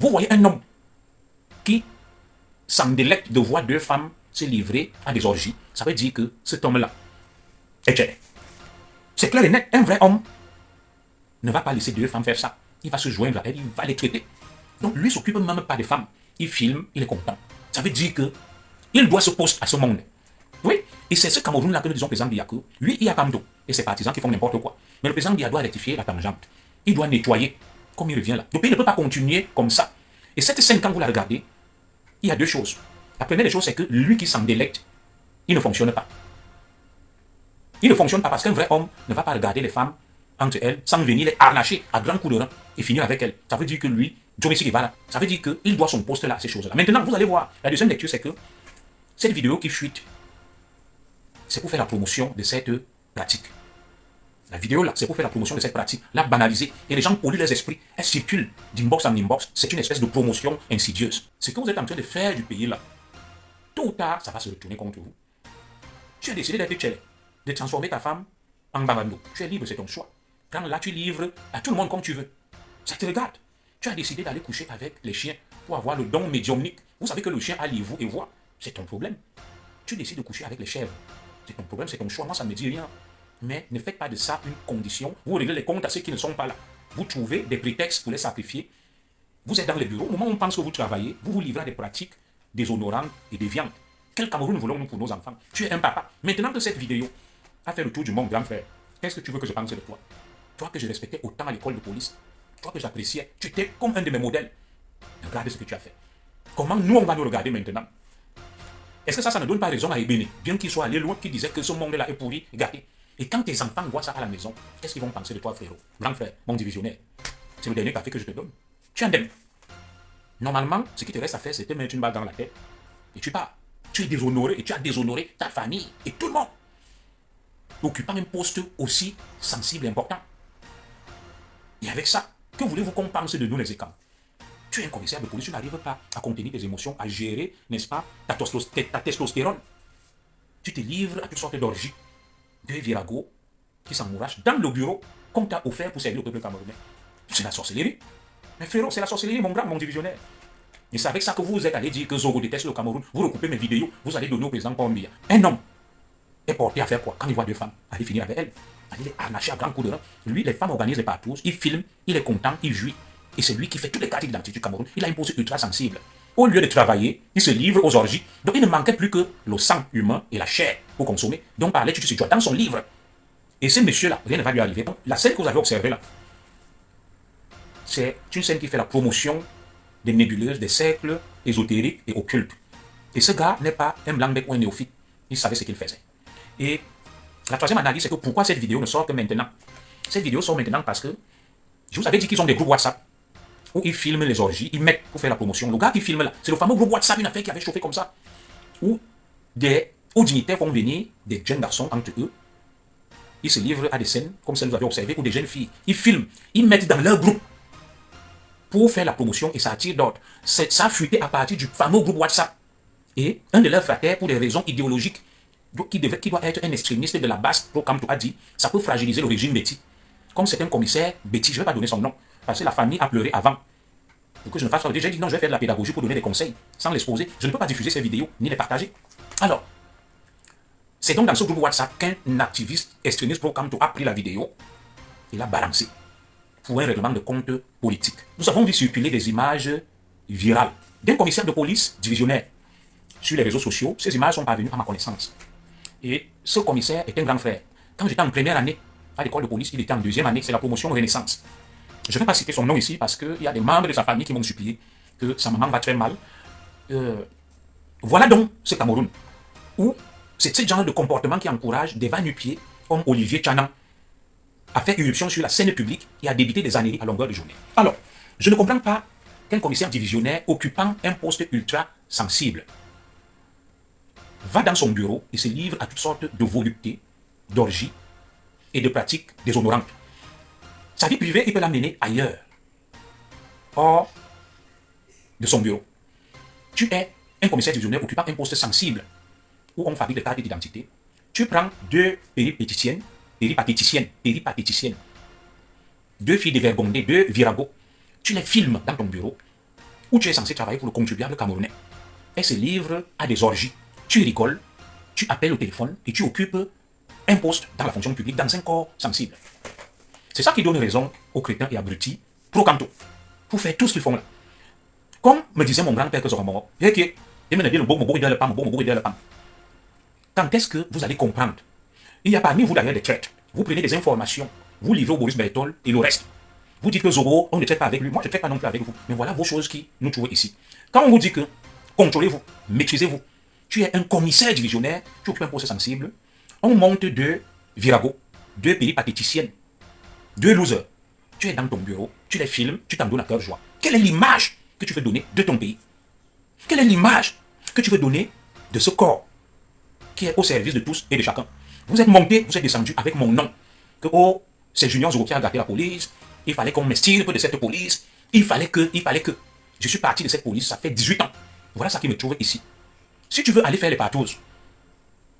vous voyez un homme qui s'en délecte de voir deux femmes se livrer à des orgies, ça veut dire que cet homme-là est gêné. C'est clair et net, un vrai homme ne va pas laisser deux femmes faire ça. Il va se joindre à elles, il va les traiter. Donc lui s'occupe même pas des femmes. Il filme, il est content. Ça veut dire que il doit se poster à ce monde. Oui, et c'est ce Cameroun-là que nous disons au président Biya que lui, il y a Kamdo et ses partisans qui font n'importe quoi. Mais le président Biya doit rectifier la tangente. Il doit nettoyer, comme il revient là. Le pays ne peut pas continuer comme ça. Et cette scène, quand vous la regardez, il y a deux choses. La première des choses, c'est que lui qui s'en délecte, il ne fonctionne pas. Il ne fonctionne pas parce qu'un vrai homme ne va pas regarder les femmes entre elles sans venir les harnacher à grands coups de rein et finir avec elles. Ça veut dire que lui, Johnny Sigivara, ça veut dire qu'il doit son poste là à ces choses-là. Maintenant, vous allez voir, la deuxième lecture, c'est que cette vidéo qui fuite, c'est pour faire la promotion de cette pratique. La vidéo là, c'est pour faire la promotion de cette pratique, la banaliser. Et les gens polluent les esprits. Elle circule d'inbox en inbox. C'est une espèce de promotion insidieuse. Ce que vous êtes en train de faire du pays là, tôt ou tard, ça va se retourner contre vous. Tu as décidé d'être tchèle, de transformer ta femme en babando. Tu es libre, c'est ton choix. Quand là, tu livres à tout le monde comme tu veux. Ça te regarde. Tu as décidé d'aller coucher avec les chiens pour avoir le don médiumnique. Vous savez que le chien a les vous et voix. C'est ton problème. Tu décides de coucher avec les chèvres. C'est ton problème, c'est ton choix. Moi, ça ne me dit rien. Mais ne faites pas de ça une condition. Vous réglez les comptes à ceux qui ne sont pas là. Vous trouvez des prétextes pour les sacrifier. Vous êtes dans les bureaux. Au moment où on pense que vous travaillez, vous vous livrez à des pratiques déshonorantes et déviantes. Quel Cameroun voulons-nous pour nos enfants? Tu es un papa. Maintenant que cette vidéo a fait le tour du monde, grand frère, qu'est-ce que tu veux que je pense de toi? Toi que je respectais autant à l'école de police, toi que j'appréciais, tu étais comme un de mes modèles. Regarde ce que tu as fait. Comment nous, on va nous regarder maintenant? Est-ce que ça ne donne pas raison à Ebene, bien qu'il soit allé loin, qui disait que ce monde-là est pourri, gâté? Et quand tes enfants voient ça à la maison, qu'est-ce qu'ils vont penser de toi, frérot? Grand frère, mon divisionnaire. C'est le dernier café que je te donne. Tu es indemne. Normalement, ce qui te reste à faire, c'est te mettre une balle dans la tête et tu pars. Tu es déshonoré et tu as déshonoré ta famille et tout le monde. Occupant un poste aussi sensible et important. Et avec ça, que voulez-vous qu'on pense de nous les écrans? Tu es un commissaire de police, tu n'arrives pas à contenir tes émotions, à gérer, n'est-ce pas, ta testostérone. Tu te livres à toutes sortes d'orgies. Deux viragos qui s'emmourachent dans le bureau qu'on t'a offert pour servir au peuple camerounais. C'est la sorcellerie. Mais frérot, c'est la sorcellerie, mon grand, mon divisionnaire. Et c'est avec ça que vous êtes allé dire que Zogo déteste le Cameroun. Vous recoupez mes vidéos, vous allez donner au président Biya. Un homme est porté à faire quoi? Quand il voit deux femmes, aller finir avec elles, aller les harnacher à grands coups de rein. Lui, les femmes organisent les partous, il filme, il est content, il jouit. Et c'est lui qui fait toutes les cartes d'identité du Cameroun. Il a une pose ultra sensible. Au lieu de travailler, il se livre aux orgies. Donc il ne manquait plus que le sang humain et la chair pour consommer. Donc par là, tu te situes dans son livre. Et ce monsieur-là, rien ne va lui arriver. Donc, la scène que vous avez observée là, c'est une scène qui fait la promotion des nébuleuses, des cercles ésotériques et occultes. Et ce gars n'est pas un blanc-bec ou un néophyte. Il savait ce qu'il faisait. Et la troisième analyse, c'est que pourquoi cette vidéo ne sort que maintenant? Cette vidéo sort maintenant parce que je vous avais dit qu'ils ont des groupes WhatsApp où ils filment les orgies, ils mettent pour faire la promotion. Le gars qui filme là, c'est le fameux groupe WhatsApp, une affaire qui avait chauffé comme ça, où des hauts dignitaires vont venir, des jeunes garçons entre eux, ils se livrent à des scènes comme celles que vous avez observées, ou des jeunes filles. Ils filment, ils mettent dans leur groupe pour faire la promotion et ça attire d'autres. Ça a fuité à partir du fameux groupe WhatsApp. Et un de leurs frères, pour des raisons idéologiques, qui doit être un extrémiste de la base, comme tu as dit, ça peut fragiliser le régime Betty. Comme c'est un commissaire Betty, je ne vais pas donner son nom, parce que la famille a pleuré avant. Pour que je ne fasse pas. J'ai dit non, je vais faire de la pédagogie pour donner des conseils, sans l'exposer. Je ne peux pas diffuser ces vidéos, ni les partager. Alors, c'est donc dans ce groupe WhatsApp qu'un activiste extrémiste pro-Camto a pris la vidéo et l'a balancée pour un règlement de compte politique. Nous avons vu circuler des images virales d'un commissaire de police divisionnaire sur les réseaux sociaux. Ces images sont parvenues à ma connaissance. Et ce commissaire est un grand frère. Quand j'étais en première année à l'école de police, il était en deuxième année, c'est la promotion Renaissance. Je ne vais pas citer son nom ici parce qu'il y a des membres de sa famille qui m'ont supplié que sa maman va très mal. Voilà donc ce Cameroun où c'est ce genre de comportement qui encourage des va-nu-pieds comme Olivier Tchanan à faire irruption sur la scène publique et à débiter des âneries à longueur de journée. Alors, je ne comprends pas qu'un commissaire divisionnaire occupant un poste ultra sensible va dans son bureau et se livre à toutes sortes de voluptés, d'orgies et de pratiques déshonorantes. Sa vie privée, il peut l'amener ailleurs, hors de son bureau. Tu es un commissaire divisionnaire occupant un poste sensible où on fabrique des cartes d'identité. Tu prends deux péripatéticiennes, deux filles dévergondées, deux viragos. Tu les filmes dans ton bureau où tu es censé travailler pour le contribuable camerounais. Elle se livre à des orgies. Tu rigoles, tu appelles au téléphone et tu occupes un poste dans la fonction publique, dans un corps sensible. C'est ça qui donne raison aux crétins et abrutis pro-canto, pour faire tout ce qu'ils font là. Comme me disait mon grand-père que Zoramoro, quand est-ce que vous allez comprendre? Il y a parmi vous d'ailleurs des traites. Vous prenez des informations, vous livrez au Boris Bertol et le reste. Vous dites que Zoro, on ne traite pas avec lui. Moi, je ne traite pas non plus avec vous. Mais voilà vos choses qui nous trouvent ici. Quand on vous dit que contrôlez-vous, maîtrisez-vous, tu es un commissaire divisionnaire, tu occupes un poste sensible, on monte deux virago, deux péripatéticiennes, deux losers. Tu es dans ton bureau, tu les filmes, tu t'en donnes à cœur joie. Quelle est l'image que tu veux donner de ton pays? Quelle est l'image que tu veux donner de ce corps qui est au service de tous et de chacun? Vous êtes monté, vous êtes descendu avec mon nom. Que oh, c'est Junior Zoro qui a gâté la police, il fallait qu'on m'extirpe de cette police, il fallait que. Je suis parti de cette police, ça fait 18 ans. Voilà ça qui me trouve ici. Si tu veux aller faire les partous,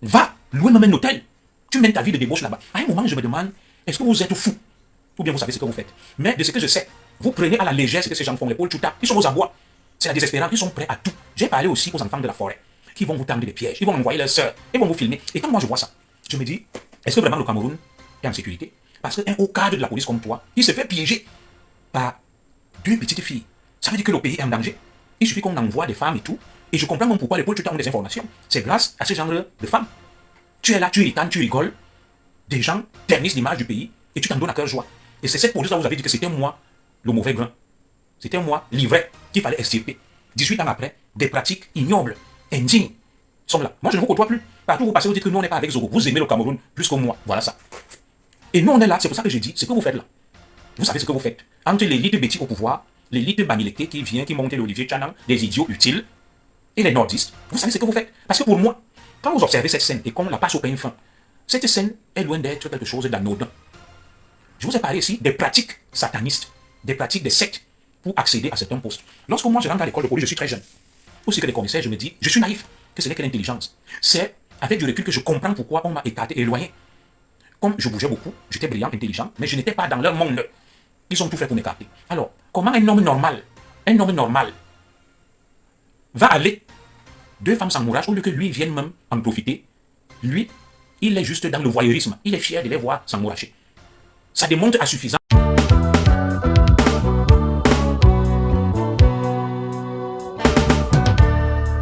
va louer même un hôtel. Tu mènes ta vie de débauche là-bas. À un moment, je me demande, est-ce que vous êtes fou? Ou bien vous savez ce que vous faites. Mais de ce que je sais, vous prenez à la légère ce que ces gens font. Les Paul Chouta, ils sont aux abois. C'est la désespérance, ils sont prêts à tout. J'ai parlé aussi aux enfants de la forêt, qui vont vous tendre des pièges, ils vont envoyer leurs sœurs, ils vont vous filmer. Et quand moi je vois ça, je me dis, est-ce que vraiment le Cameroun est en sécurité? Parce qu'un haut cadre de la police comme toi, il se fait piéger par deux petites filles. Ça veut dire que le pays est en danger. Il suffit qu'on envoie des femmes et tout. Et je comprends même pourquoi les Paul Chouta ont des informations. C'est grâce à ce genre de femmes. Tu es là, tu ricanes, tu rigoles. Des gens ternissent l'image du pays et tu t'en donnes à cœur joie. Et c'est cette police-là où vous avez dit que c'était moi le mauvais grain. C'était moi l'ivraie qu'il fallait extirper. 18 ans après, des pratiques ignobles, indignes sont là. Moi, je ne vous côtoie plus. Partout où vous passez, vous dites que nous, on n'est pas avec Zoro. Vous aimez le Cameroun plus que moi. Voilà ça. Et nous, on est là. C'est pour ça que je dis, ce que vous faites là. Vous savez ce que vous faites. Entre l'élite Betty au pouvoir, l'élite Bamileke qui vient, qui monte l'Olivier Tchanan, des idiots utiles, et les nordistes, vous savez ce que vous faites. Parce que pour moi, quand vous observez cette scène et qu'on la passe au pain fin, cette scène est loin d'être quelque chose d'anodin. Je vous ai parlé ici des pratiques satanistes, des pratiques des sectes pour accéder à certains postes. Lorsque moi je rentre à l'école de police, je suis très jeune. Aussi que les commissaires, je me dis, je suis naïf, que ce n'est que l'intelligence. C'est avec du recul que je comprends pourquoi on m'a écarté, éloigné. Comme je bougeais beaucoup, j'étais brillant, intelligent, mais je n'étais pas dans leur monde. Ils ont tout fait pour m'écarter. Alors, comment un homme normal va aller deux femmes s'encouragent au lieu que lui vienne même en profiter? Lui, il est juste dans le voyeurisme. Il est fier de les voir s'encourager. Ça démontre à suffisance.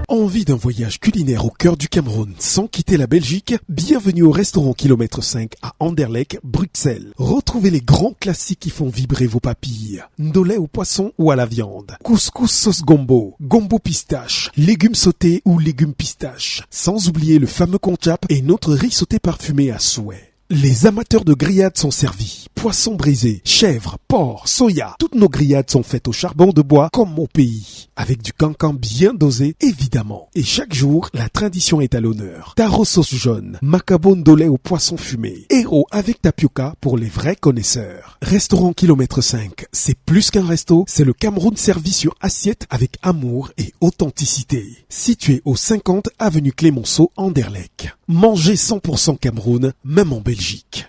Envie d'un voyage culinaire au cœur du Cameroun sans quitter la Belgique? Bienvenue au restaurant Kilomètre 5 à Anderlecht, Bruxelles. Retrouvez les grands classiques qui font vibrer vos papilles. Ndolé au poisson ou à la viande. Couscous sauce gombo, gombo pistache, légumes sautés ou légumes pistache. Sans oublier le fameux konchap et notre riz sauté parfumé à souhait. Les amateurs de grillades sont servis. Poissons brisés, chèvres, porc, soya. Toutes nos grillades sont faites au charbon de bois comme au pays. Avec du cancan bien dosé, évidemment. Et chaque jour, la tradition est à l'honneur. Taro sauce jaune, macabo ndolé au poisson fumé. Héros avec tapioca pour les vrais connaisseurs. Restaurant Kilomètre 5, c'est plus qu'un resto, c'est le Cameroun servi sur assiette avec amour et authenticité. Situé au 50 avenue Clémenceau, Anderlecht. Mangez 100% Cameroun, même en Belgique.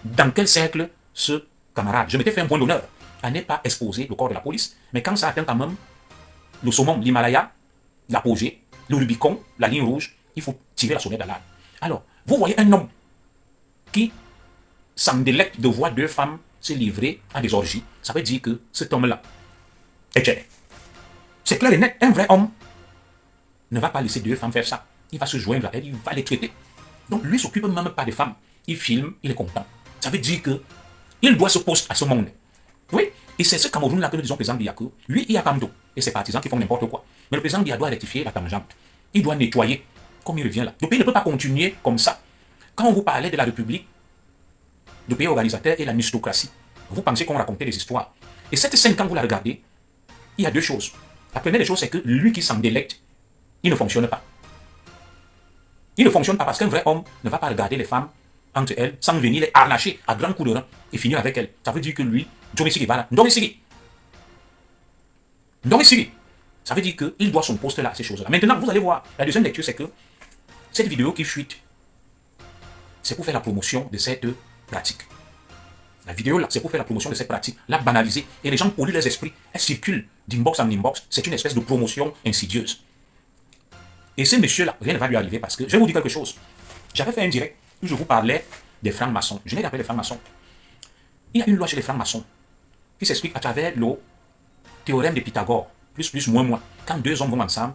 Dans quel cercle ce camarade? Je m'étais fait un point d'honneur à ne pas exposer le corps de la police, mais quand ça atteint quand même le summum, l'Himalaya, l'apogée, le Rubicon, la ligne rouge, il faut tirer la sonnette d'alarme. Alors, vous voyez un homme qui s'en délecte de voir deux femmes se livrer à des orgies, ça veut dire que cet homme-là est gêné. C'est clair et net, un vrai homme ne va pas laisser deux femmes faire ça. Il va se joindre à elles, il va les traiter. Donc lui ne s'occupe même pas des femmes. Il filme, il est content. Ça veut dire que il doit ce poste à ce monde. Oui, et c'est ce Cameroun-là que nous disons président Biyakou. Lui, il y a Kamdo et ses partisans qui font n'importe quoi. Mais le président Biya doit rectifier la tangente. Il doit nettoyer, comme il revient là. Le pays ne peut pas continuer comme ça. Quand on vous parlait de la République, le pays organisateur et la nistocratie, vous pensez qu'on racontait des histoires. Et cette scène, quand vous la regardez, il y a deux choses. La première des choses, c'est que lui qui s'en délecte, il ne fonctionne pas. Il ne fonctionne pas parce qu'un vrai homme ne va pas regarder les femmes entre elles sans venir les harnacher à grands coups de rein et finir avec elles. Ça veut dire que lui, Jomisiri va là. Ndomisiri. Ça veut dire qu'il doit son poste là à ces choses-là. Maintenant, vous allez voir, la deuxième lecture, c'est que cette vidéo qui fuite, c'est pour faire la promotion de cette pratique. La vidéo là, c'est pour faire la promotion de cette pratique, la banaliser. Et les gens polluent leurs esprits. Elles circulent d'inbox en inbox, c'est une espèce de promotion insidieuse. Et ce monsieur-là, rien ne va lui arriver parce que, je vais vous dire quelque chose. J'avais fait un direct où je vous parlais des francs-maçons. Je n'ai appelé les francs-maçons. Il y a une loi chez les francs-maçons qui s'explique à travers le théorème de Pythagore. Plus, moins. Quand deux hommes vont ensemble,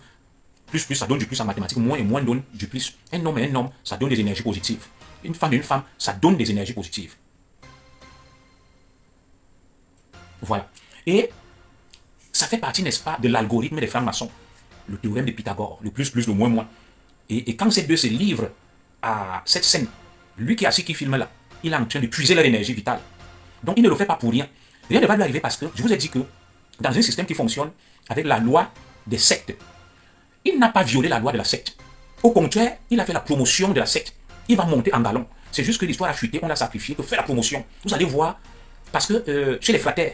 plus, ça donne du plus en mathématiques. Moins et moins donne du plus. Un homme et un homme, ça donne des énergies positives. Une femme et une femme, ça donne des énergies positives. Voilà. Et ça fait partie, n'est-ce pas, de l'algorithme des francs-maçons. Le théorème de Pythagore, le plus, le moins. Et quand ces deux se livrent à cette scène, lui qui est assis, qui filme là, il est en train de puiser leur énergie vitale. Donc il ne le fait pas pour rien. Rien ne va lui arriver parce que je vous ai dit que dans un système qui fonctionne avec la loi des sectes, il n'a pas violé la loi de la secte. Au contraire, il a fait la promotion de la secte. Il va monter en galon. C'est juste que l'histoire a fuité, on l'a sacrifié pour faire la promotion. Vous allez voir, parce que chez les fraternes,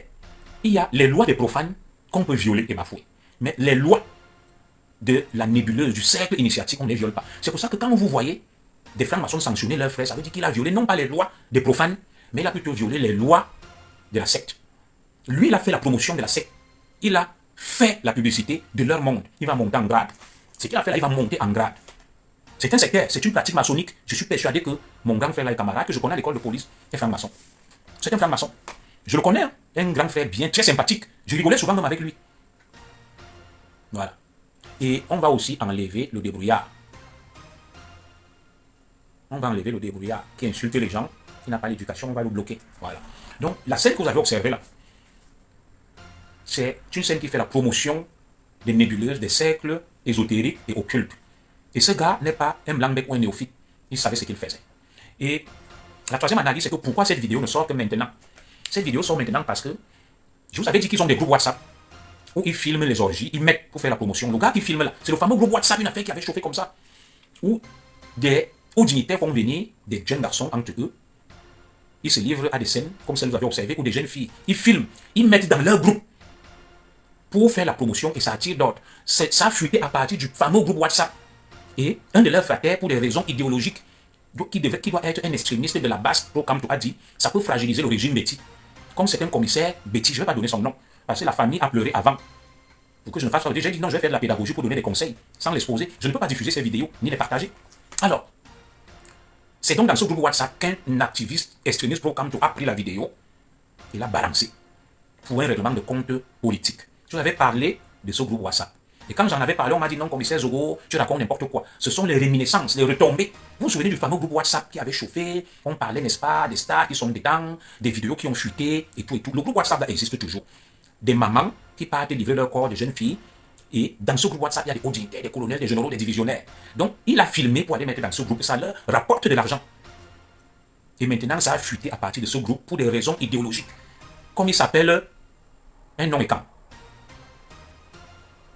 il y a les lois des profanes qu'on peut violer et bafouer. Mais les lois de la nébuleuse, du cercle initiatique, on ne les viole pas. C'est pour ça que quand vous voyez des francs-maçons sanctionner leurs frères, ça veut dire qu'il a violé non pas les lois des profanes, mais il a plutôt violé les lois de la secte. Lui, il a fait la promotion de la secte. Il a fait la publicité de leur monde. Il va monter en grade. Ce qu'il a fait là, il va monter en grade. C'est un secteur, c'est une pratique maçonnique. Je suis persuadé que mon grand frère là, et camarade, que je connais à l'école de police, est franc-maçon. C'est un franc-maçon. Je le connais, hein? Un grand frère bien, très sympathique. Je rigolais souvent même avec lui. Voilà. Et on va aussi enlever le débrouillard. On va enlever le débrouillard qui insulte les gens, qui n'a pas l'éducation, on va le bloquer. Voilà. Donc, la scène que vous avez observée là, c'est une scène qui fait la promotion des nébuleuses, des cercles ésotériques et occultes. Et ce gars n'est pas un blanc-bec ou un néophyte. Il savait ce qu'il faisait. Et la troisième analyse, c'est que pourquoi cette vidéo ne sort que maintenant? Cette vidéo sort maintenant parce que je vous avais dit qu'ils ont des groupes WhatsApp où ils filment les orgies, ils mettent pour faire la promotion. Le gars qui filme là, c'est le fameux groupe WhatsApp, une affaire qui avait chauffé comme ça, où des hauts dignitaires font venir des jeunes garçons entre eux. Ils se livrent à des scènes comme celles que vous avez observées, ou des jeunes filles. Ils filment, ils mettent dans leur groupe pour faire la promotion et ça attire d'autres. Ça a fuité à partir du fameux groupe WhatsApp. Et un de leurs frères, pour des raisons idéologiques, qui doit être un extrémiste de la base pro-Kamto, a dit ça peut fragiliser le régime Betty. Comme c'est un commissaire Betty, je ne vais pas donner son nom, parce que la famille a pleuré avant. Pour que je ne fasse pas. J'ai dit non, je vais faire de la pédagogie pour donner des conseils, sans l'exposer. Je ne peux pas diffuser ces vidéos, ni les partager. Alors, c'est donc dans ce groupe WhatsApp qu'un activiste extrémiste pro-Kamto a pris la vidéo et l'a balancé pour un règlement de compte politique. Je vous avais parlé de ce groupe WhatsApp. Et quand j'en avais parlé, on m'a dit non, commissaire Zogo, tu racontes n'importe quoi. Ce sont les réminiscences, les retombées. Vous vous souvenez du fameux groupe WhatsApp qui avait chauffé? On parlait, n'est-ce pas, des stars qui sont dedans, des vidéos qui ont chuté et tout et tout. Le groupe WhatsApp là, existe toujours. Des mamans qui partent livrer leur corps de jeunes filles. Et dans ce groupe WhatsApp, il y a des hauts dignitaires, des colonels, des généraux, des divisionnaires. Donc, il a filmé pour aller mettre dans ce groupe. Ça leur rapporte de l'argent. Et maintenant, ça a fuité à partir de ce groupe pour des raisons idéologiques. Comme il s'appelle un nom et camp.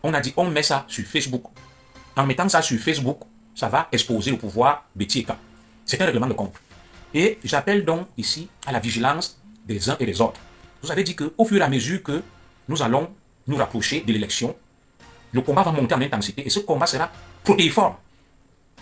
On a dit, on met ça sur Facebook. En mettant ça sur Facebook, ça va exposer le pouvoir Betty et Camp. C'est un règlement de compte. Et j'appelle donc ici à la vigilance des uns et des autres. Vous avez dit qu'au fur et à mesure que nous allons nous rapprocher de l'élection, le combat va monter en intensité et ce combat sera protéiforme.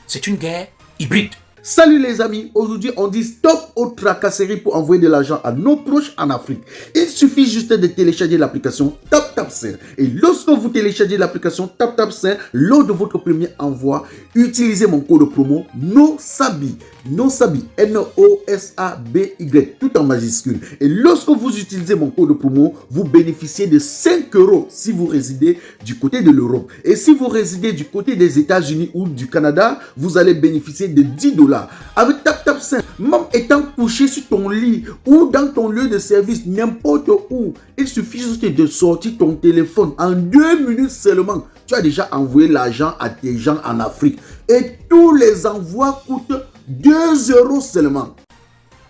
C'est une guerre hybride. Salut les amis, aujourd'hui on dit stop aux tracasseries pour envoyer de l'argent à nos proches en Afrique. Il suffit juste de télécharger l'application TapTapSend. Et lorsque vous téléchargez l'application TapTapSend, lors de votre premier envoi, utilisez mon code promo NOSABI. NOSABI, N-O-S-A-B-Y, tout en majuscule. Et lorsque vous utilisez mon code promo, vous bénéficiez de 5 € si vous résidez du côté de l'Europe. Et si vous résidez du côté des États-Unis ou du Canada, vous allez bénéficier de 10 $. Avec TapTapSend, même étant couché sur ton lit ou dans ton lieu de service, n'importe où, il suffit juste de sortir ton téléphone. En 2 minutes seulement, tu as déjà envoyé l'argent à tes gens en Afrique. Et tous les envois coûtent 2 € seulement.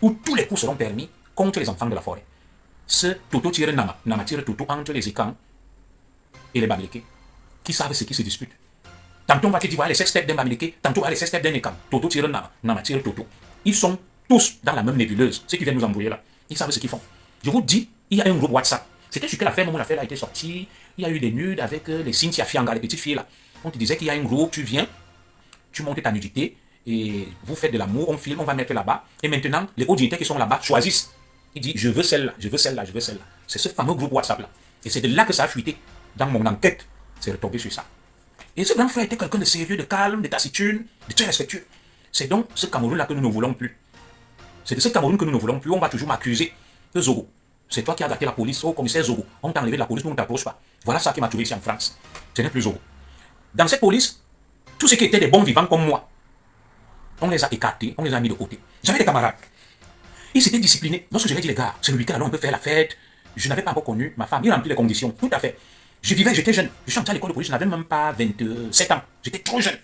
Où tous les coups seront permis contre les enfants de la forêt. Ce Toto tire Nama tire Toto entre les Écans et les Bamileke, qui savent ce qui se dispute. Tantôt on va te dire, voilà les sextepes d'un Bamileke, tantôt voilà les sextepes d'un Écan. Toto tire Nama tire Toto. Ils sont tous dans la même nébuleuse, ceux qui viennent nous embrouiller là. Ils savent ce qu'ils font. Je vous dis, il y a un groupe WhatsApp. C'était sur quelle affaire, mon affaire a été sortie. Il y a eu des nudes avec les Cynthia Fianga, les petites filles là. On te disait qu'il y a un groupe, tu viens, tu montes ta nudité, et vous faites de l'amour, on filme, on va mettre là-bas. Et maintenant, les hauts dignitaires qui sont là-bas choisissent. Ils disent, je veux celle-là, je veux celle-là, je veux celle-là. C'est ce fameux groupe WhatsApp là. Et c'est de là que ça a fuité. dans mon enquête, c'est retombé sur ça. Et ce grand frère était quelqu'un de sérieux, de calme, de taciturne, de très respectueux. C'est donc ce Cameroun-là que nous ne voulons plus. C'est de ce Cameroun que nous ne voulons plus. On va toujours m'accuser de Zogo. C'est toi qui as gâté la police. Oh, commissaire Zogo, on t'a enlevé de la police, nous ne t'approche pas. Voilà ça qui m'a trouvé ici en France. Ce n'est plus Zogo. Dans cette police, tous ceux qui étaient des bons vivants comme moi, on les a écartés, on les a mis de côté. J'avais des camarades. Ils s'étaient disciplinés. Lorsque je leur ai dit, les gars, c'est le week-end, alors on peut faire la fête. Je n'avais pas encore connu ma femme. Il remplit les conditions. Tout à fait. Je vivais, j'étais jeune. Je suis entré à l'école de police, je n'avais même pas 27 ans. J'étais trop jeune.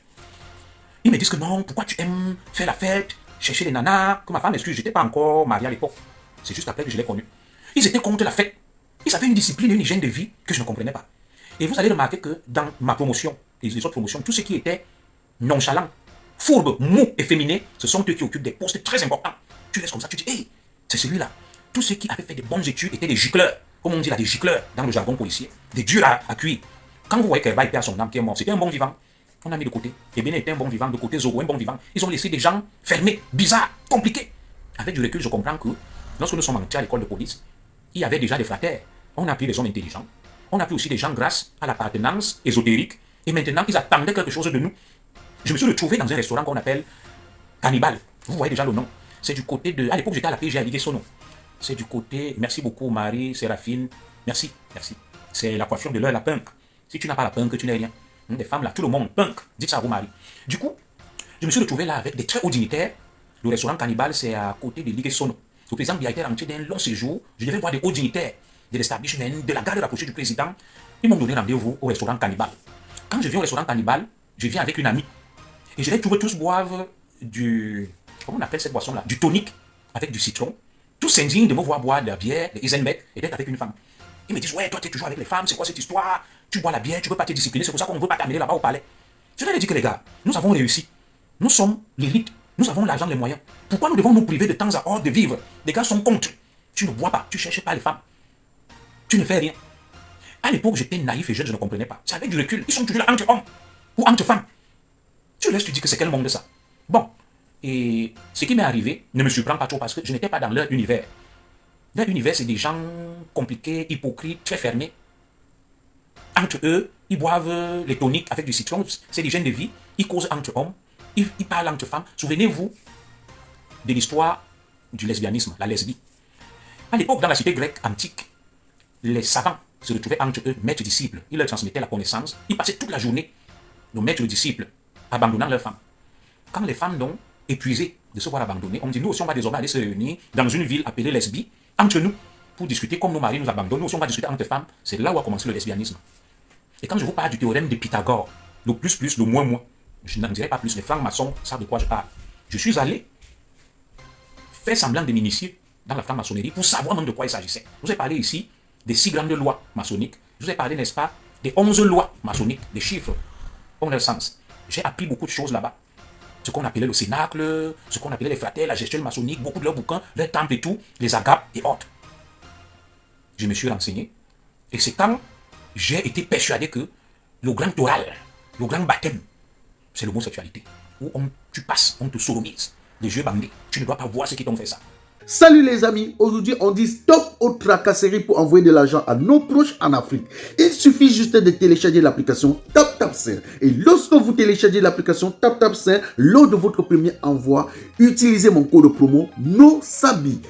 Ils me disent que non, pourquoi tu aimes faire la fête, chercher les nanas, que ma femme excuse, je n'étais pas encore marié à l'époque. C'est juste après que je l'ai connu. Ils étaient contre la fête. Ils avaient une discipline, une hygiène de vie que je ne comprenais pas. Et vous allez remarquer que dans ma promotion, et les autres promotions, tous ceux qui étaient nonchalants, fourbes, mous et féminins, ce sont eux qui occupent des postes très importants. Tu restes comme ça, tu dis, hey, c'est celui-là. Tous ceux qui avaient fait des bonnes études étaient des gicleurs. Comme on dit là, des gicleurs dans le jargon policier. Des durs à cuire. Quand vous voyez qu'Herba perd son âme qui est mort, c'était un bon vivant. On a mis de côté. Et Bénin était un bon vivant, de côté Zogo, un bon vivant. Ils ont laissé des gens fermés, bizarres, compliqués. Avec du recul, je comprends que lorsque nous sommes entrés à l'école de police, il y avait déjà des fratères. On a pris des hommes intelligents. On a pris aussi des gens grâce à l'appartenance ésotérique. Et maintenant, ils attendaient quelque chose de nous. Je me suis retrouvé dans un restaurant qu'on appelle Cannibal. Vous voyez déjà le nom. C'est du côté de... À l'époque, j'étais à la PG à Ligues-Sono. C'est du côté... Merci beaucoup, Marie, Séraphine. Merci, merci. C'est la coiffure de l'heure, la punk. Si tu n'as pas la punk, tu n'es rien. Des femmes là, tout le monde, punk. Dites ça à vous, Marie. Du coup, je me suis retrouvé là avec des très hauts dignitaires. Le restaurant Cannibal, c'est à côté de Ligues-Sono. Le président Biya était rentré d'un long séjour. Je devais voir des hauts dignitaires de l'establishment, de la garde rapprochée du président. Ils m'ont donné rendez-vous au restaurant Cannibal. Quand je viens au restaurant Cannibal, je viens avec une amie. Et je les trouve tous boivent du... Comment on appelle cette boisson-là? Du tonic avec du citron. Tous s'indignent de me voir boire de la bière, de Eisenbeck, et d'être avec une femme. Ils me disent, ouais, toi, tu es toujours avec les femmes, c'est quoi cette histoire? Tu bois la bière, tu ne veux pas te discipliner, c'est pour ça qu'on ne veut pas t'amener là-bas au palais. Je leur ai dit que les gars, nous avons réussi. Nous sommes l'élite, nous avons l'argent, les moyens. Pourquoi nous devons nous priver de temps à autre de vivre? Les gars sont contre. Tu ne bois pas, tu ne cherches pas les femmes. Tu ne fais rien. À l'époque, j'étais naïf et jeune, je ne comprenais pas. C'est avec du recul. Ils sont toujours là entre hommes ou entre femmes. Tu laisses, tu dis que c'est quel monde de ça? Bon. Et ce qui m'est arrivé ne me surprend pas trop parce que je n'étais pas dans leur univers. Leur univers, c'est des gens compliqués, hypocrites, très fermés. Entre eux, ils boivent les toniques avec du citron, c'est l'hygiène de vie. Ils causent entre hommes, ils parlent entre femmes. Souvenez-vous de l'histoire du lesbianisme, la lesbie. À l'époque, dans la cité grecque antique, les savants se retrouvaient entre eux, maîtres-disciples. Ils leur transmettaient la connaissance. Ils passaient toute la journée, nos maîtres-disciples, abandonnant leurs femmes. Quand les femmes, donc, épuisées de se voir abandonnées, on dit, nous aussi, on va désormais aller se réunir dans une ville appelée lesbie, entre nous, pour discuter comme nos maris nous abandonnent. Nous aussi, on va discuter entre femmes. C'est là où a commencé le lesbianisme. Et quand je vous parle du théorème de Pythagore, le plus, le moins, je n'en dirai pas plus. Les francs-maçons savent de quoi je parle. Je suis allé faire semblant de m'initier dans la franc-maçonnerie pour savoir même de quoi il s'agissait. Je vous ai parlé ici des 6 grandes lois maçonniques. Je vous ai parlé, n'est-ce pas, des 11 lois maçonniques, des chiffres ont leur sens. J'ai appris beaucoup de choses là-bas. Ce qu'on appelait le cénacle, ce qu'on appelait les fratères, la gestion maçonnique, beaucoup de leurs bouquins, leurs temples et tout, les agapes et autres. Je me suis renseigné. Et c'est quand j'ai été persuadé que le grand oral, le grand baptême, c'est l'homosexualité. Où tu passes, on te sodomise, les yeux bandés. Tu ne dois pas voir ceux qui t'ont fait ça. Salut les amis, aujourd'hui on dit stop aux tracasseries pour envoyer de l'argent à nos proches en Afrique. Il suffit juste de télécharger l'application TapTapSend. Et lorsque vous téléchargez l'application TapTapSend, lors de votre premier envoi, utilisez mon code promo NOSABY,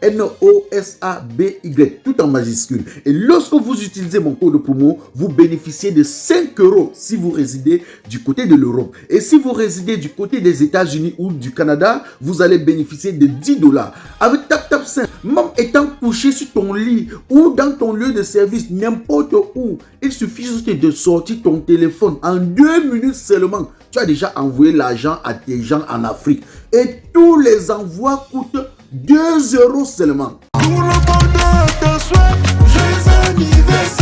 N-O-S-A-B-Y, tout en majuscule. Et lorsque vous utilisez mon code promo, vous bénéficiez de 5 € si vous résidez du côté de l'Europe. Et si vous résidez du côté des États-Unis ou du Canada, vous allez bénéficier de 10 $. Avec TapTapSend, même étant couché sur ton lit ou dans ton lieu de service, n'importe où, il suffit juste de sortir ton téléphone. En 2 minutes seulement, tu as déjà envoyé l'argent à tes gens en Afrique. Et tous les envois coûtent 2 € seulement. Pour le bonheur de souhait, joyeux anniversaire.